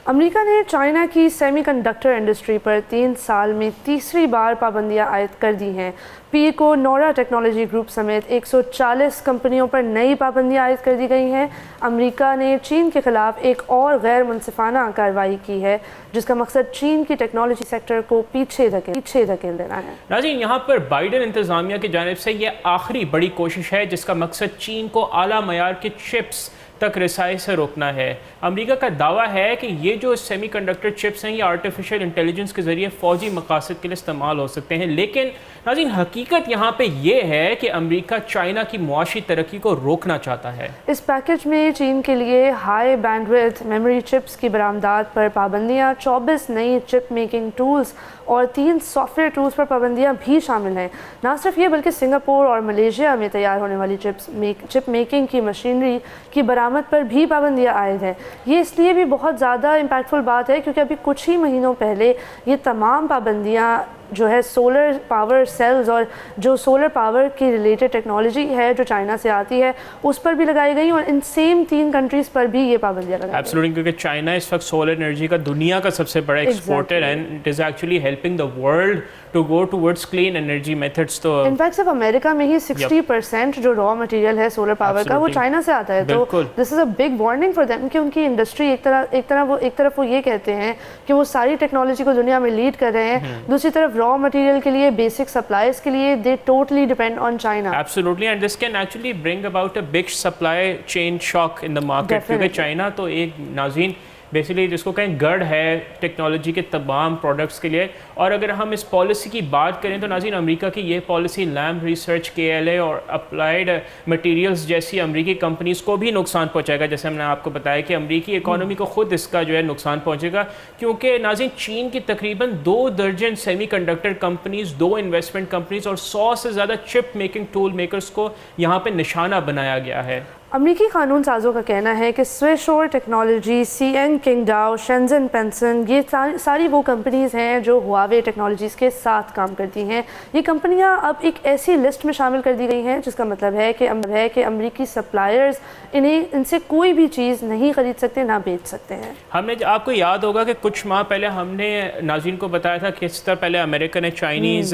امریکہ نے چائنا کی semi conductor industry پر 3 سال میں تیسری بار پابندیاں عائد کر دی ہیں۔ پی کو نورا ٹیکنالوجی گروپ سمیت 140 کمپنیوں پر نئی پابندیاں عائد کر دی گئی ہیں۔ امریکہ نے چین کے خلاف ایک اور غیر منصفانہ کارروائی کی ہے جس کا مقصد چین کی ٹیکنالوجی سیکٹر کو پیچھے دھکیل دینا ہے۔ ناظرین، یہاں پر بائیڈن انتظامیہ کی جانب سے یہ آخری بڑی کوشش ہے جس کا مقصد چین کو اعلیٰ معیار کے چپس تک رسائی سے روکنا ہے۔ امریکہ کا دعویٰ ہے کہ یہ جو سیمی کنڈکٹر چپس ہیں یہ آرٹیفیشل انٹیلیجنس کے ذریعے فوجی مقاصد کے لیے استعمال ہو سکتے ہیں، لیکن ناظرین حقیقت یہاں پہ یہ ہے کہ امریکہ چائنا کی معاشی ترقی کو روکنا چاہتا ہے۔ اس پیکج میں چین کے لیے ہائی بینڈویڈتھ میموری چپس کی برآمدات پر پابندیاں، 24 نئی چپ میکنگ ٹولز اور 3 سافٹ ویئر ٹولز پر پابندیاں بھی شامل ہیں۔ نہ صرف یہ بلکہ سنگاپور اور ملیشیا میں تیار ہونے والی چپ میکنگ کی مشینری کی برآمد پر بھی پابندیاں عائد ہیں۔ یہ اس لیے بھی بہت زیادہ امپیکٹفل بات ہے کیونکہ ابھی کچھ ہی مہینوں پہلے یہ تمام پابندیاں جو ہے سولر پاور سیلز اور جو سولر پاور کی ریلیٹڈ ٹیکنالوجی ہے جو چائنا سے آتی ہے اس پر بھی لگائی گئی، اور ان سیم 3 کنٹریز پر بھی یہ پابندیاں لگائی گئی۔ ایبسولوٹلی، کیونکہ چائنا اس وقت سولر انرجی کا دنیا کا سب سے بڑا ایکسپورٹر ہے، and it is actually helping the world to go towards clean energy methods. تو انفیکٹ صرف امریکہ میں ہی 60% جو را مٹیریل ہے سولر پاور کا وہ چائنا سے آتا ہے، تو this is a big warning for them کہ ان کی انڈسٹری ایک طرف وہ یہ کہتے ہیں کہ وہ ساری ٹیکنالوجی کو دنیا میں لیڈ کر رہے ہیں، دوسری طرف را مٹیریل کے لیے بیسک سپلائز کے لیے they totally depend on China. Absolutely, and this can actually bring about a big supply chain shock in the market. کیونکہ چائنا تو ایک ناظرین بیسیکلی جس کو کہیں گڑھ ہے ٹیکنالوجی کے تمام پروڈکٹس کے لیے، اور اگر ہم اس پالیسی کی بات کریں تو ناظرین امریکہ کی یہ پالیسی لیم ریسرچ، KLA اور اپلائیڈ مٹیریلز جیسی امریکی کمپنیز کو بھی نقصان پہنچائے گا۔ جیسے ہم نے آپ کو بتایا کہ امریکی اکانومی کو خود اس کا جو ہے نقصان پہنچے گا، کیونکہ ناظرین چین کی تقریباً 2 درجن semi conductor companies, 2 investment companies اور 100 سے زیادہ چپ میکنگ ٹول میکرز کو یہاں پہ نشانہ بنایا گیا ہے۔ امریکی قانون سازوں کا کہنا ہے کہ سوئس شور ٹیکنالوجی، CN کنگڈاؤ، شینزن پینسن، یہ ساری وہ کمپنیز ہیں جو ہواوے ٹیکنالوجیز کے ساتھ کام کرتی ہیں۔ یہ کمپنیاں اب ایک ایسی لسٹ میں شامل کر دی گئی ہیں جس کا مطلب ہے کہ امریکی سپلائرز ان سے کوئی بھی چیز نہیں خرید سکتے، نہ بیچ سکتے ہیں۔ ہم نے آپ کو یاد ہوگا کہ کچھ ماہ پہلے ہم نے ناظرین کو بتایا تھا کہ اس طرح پہلے امریکہ نے Chinese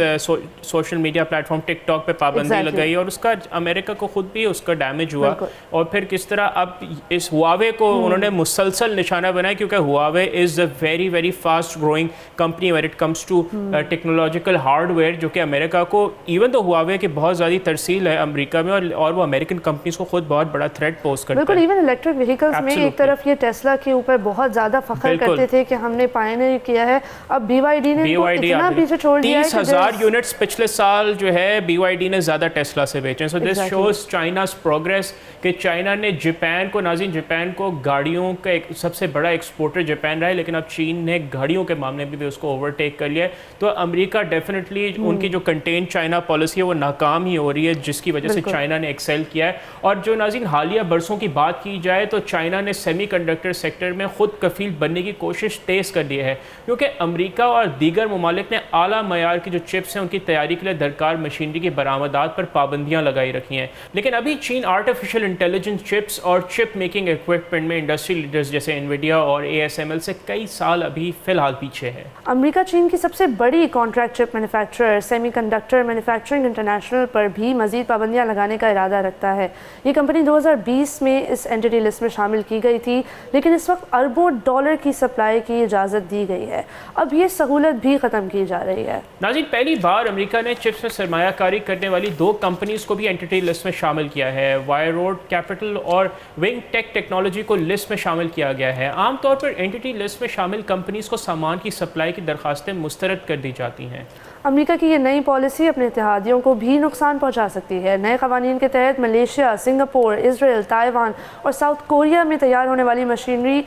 social media platform TikTok پہ پابندی لگائی اور اس کا امریکہ کو خود بھی اس کا ڈیمیج ہوا، اور پھر کس طرح اب اس ہواوے کو انہوں نے مسلسل نشانہ بنایا، کیونکہ Huawei is a very very fast growing company when it comes to technological hardware, جو کہ امریکہ کو ایون تو ہواوے کی بہت زیادہ ترسیل ہے امریکہ میں، اور وہ امریکن کمپنیز کو خود بہت بڑا تھریٹ پوز کرتا ہے۔ بالکل، ایون الیکٹرک وہیکلز میں ایک طرف یہ ٹیسلا کے اوپر بہت زیادہ فخر کرتے تھے کہ ہم نے پائنیئر کیا ہے، اب BYD نے اتنا پیچھے چھوڑ دیا ہے کہ 30,000 یونٹس پچھلے سال جو ہے BYD نے زیادہ ٹیسلا سے بیچے ہیں۔ سو دس شوز چائناز پروگریس کہ چائنا نے جاپان کو، ناظرین جاپان کو گاڑیوں کا ایک سب سے بڑا ایکسپورٹر جاپان رہا ہے، لیکن اب چین نے گاڑیوں کے معاملے میں بھی اس کو اوورٹیک کر لیا ہے۔ تو امریکہ ڈیفینیٹلی ان کی جو کنٹین چائنا پالیسی ہے وہ ناکام ہی ہو رہی ہے، جس کی وجہ سے چائنا نے ایکسیل کیا ہے۔ اور جو ناظرین حالیہ برسوں کی بات کی جائے تو چائنا نے سیمی کنڈکٹر سیکٹر میں خود کفیل بننے کی کوشش تیز کر لی ہے، کیونکہ امریکہ اور دیگر ممالک نے اعلیٰ معیار کی جو چپس ہیں ان کی تیاری کے لیے درکار مشینری کی برآمدات پر پابندیاں لگائی رکھی ہیں، لیکن ابھی چین آرٹیفیشل انٹیلیجنس چپس اور چپ میکنگ ایکوپمنٹ میں انڈسٹری لیڈرز جیسے انویڈیا اور ASML سے کئی سال ابھی فی الحال پیچھے ہے۔ امریکہ چین کی سب سے بڑی contract chip manufacturer semiconductor manufacturing international پر بھی مزید پابندیاں لگانے کا ارادہ رکھتا ہے۔ یہ کمپنی 2020 میں اس اینٹی لسٹ میں شامل کی گئی تھی، لیکن اس وقت اربوں ڈالر کی سپلائی کی اجازت دی گئی ہے، اب یہ سہولت بھی ختم کی جا رہی ہے۔ ناظرین پہلی بار امریکہ نے چپس میں سرمایہ کاری کرنے والی 2 کمپنیز کو بھی اینٹی لسٹ میں شامل کیا ہے۔ وائر روڈ کیپٹل اور ونگ ٹیک ٹیکنالوجی کو لسٹ میں شامل کیا گیا ہے۔ عام طور پر اینٹی لسٹ میں شامل کمپنیز کو سامان کی سپلائی کی درخواستیں مسترد کر دی جاتی ہیں۔ امریکہ کی یہ نئی پالیسی اپنے اتحادیوں کو بھی نقصان پہنچا سکتی ہے۔ نئے قوانین کے تحت ملیشیا، سنگاپور، اسرائیل، تائیوان اور ساؤتھ کوریا میں تیار ہونے والی مشینری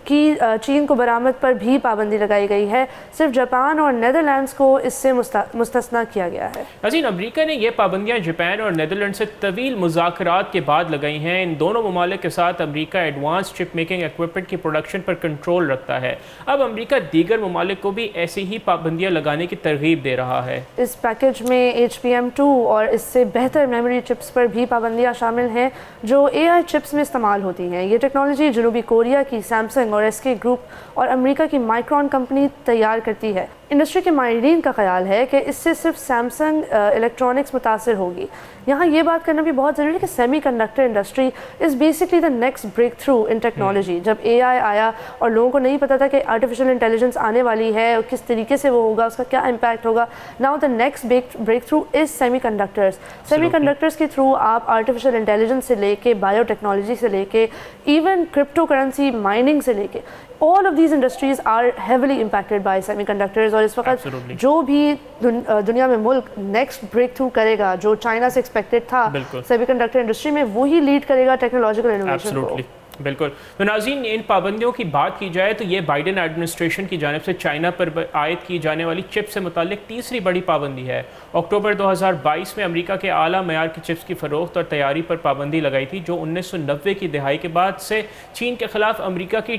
کی چین کو برآمد پر بھی پابندی لگائی گئی ہے، صرف جاپان اور نیدرلینڈز کو اس سے مستثنیٰ کیا گیا ہے۔ ناظرین امریکہ نے یہ پابندیاں جاپان اور نیدرلینڈ سے طویل مذاکرات کے بعد لگائی ہیں۔ ان دونوں ممالک کے ساتھ امریکہ ایڈوانس چپ میکنگ ایکوپمنٹ کی پروڈکشن پر کنٹرول رکھتا ہے۔ اب امریکہ دیگر ممالک کو بھی ایسی ہی پابندیاں لگانے کی ترغیب دے رہا ہے۔ اس پیکج میں HBM2 اور اس سے بہتر میموری چپس پر بھی پابندیاں شامل ہیں جو AI چپس میں استعمال ہوتی ہیں۔ یہ ٹیکنالوجی جنوبی کوریا کی سیمسنگ سیمسنگ اور SK گروپ اور امریکہ کی مائکرون کمپنی تیار کرتی ہے۔ انڈسٹری کے ماہرین کا خیال ہے کہ اس سے صرف سیمسنگ الیکٹرانکس متاثر ہوگی۔ یہاں یہ بات کرنا بھی بہت ضروری ہے کہ semi conductor industry is basically the next break through in technology. جب AI آیا اور لوگوں کو نہیں پتا تھا کہ آرٹیفیشیل انٹیلیجنس آنے والی ہے اور کس طریقے سے وہ ہوگا، اس کا کیا امپیکٹ ہوگا، now the next break through is semi conductors. Semi conductors کے تھرو آپ آرٹیفیشیل انٹیلیجنس سے لے کے بایو ٹیکنالوجی سے لے کے ایون کرپٹو کرنسی مائننگ سے لے کے all of these industries are heavily impacted by semiconductors۔ اور اس وقت جو بھی دنیا میں ملک نیکسٹ بریک تھرو کرے گا جو چائنا سے ایکسپیکٹڈ تھا سیمی کنڈکٹر انڈسٹری میں، وہی لیڈ کرے گا ٹیکنالوجیکل انوویشن کو۔ بالکل۔ تو ناظرین، ان پابندیوں کی بات کی جائے تو یہ بائیڈن ایڈمنسٹریشن کی جانب سے چائنا پر عائد کی جانے والی چپ سے متعلق تیسری بڑی پابندی ہے۔ اکتوبر 2022 میں امریکہ کے اعلیٰ معیار کی چپس کی فروخت اور تیاری پر پابندی لگائی تھی، جو 1990 کی دہائی کے بعد سے چین کے خلاف امریکہ کی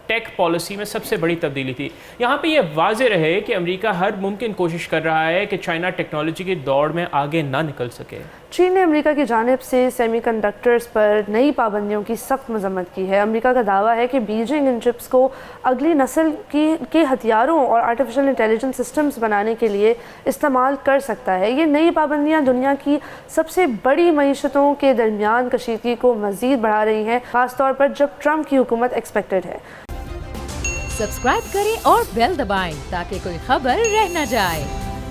ٹیک پالیسی میں سب سے بڑی تبدیلی تھی۔ یہاں پہ یہ واضح رہے کہ امریکہ ہر ممکن کوشش کر رہا ہے کہ چائنا ٹیکنالوجی کی دوڑ میں آگے نہ نکل سکے۔ چین نے امریکہ کی جانب سے سیمی کنڈکٹرز پر نئی پابندیوں کی سخت مذمت کی ہے۔ امریکہ کا دعویٰ ہے کہ بیجنگ ان چپس کو اگلی نسل کے ہتھیاروں اور آرٹیفیشیل انٹیلیجنس سسٹمز بنانے کے لیے استعمال کر سکتا ہے۔ یہ نئی پابندیاں دنیا کی سب سے بڑی معیشتوں کے درمیان کشیدگی کو مزید بڑھا رہی ہیں، خاص طور پر جب ٹرمپ کی حکومت ایکسپیکٹڈ ہے۔ سبسکرائب کریں اور بیل دبائیں تاکہ کوئی خبر رہ نہ جائے۔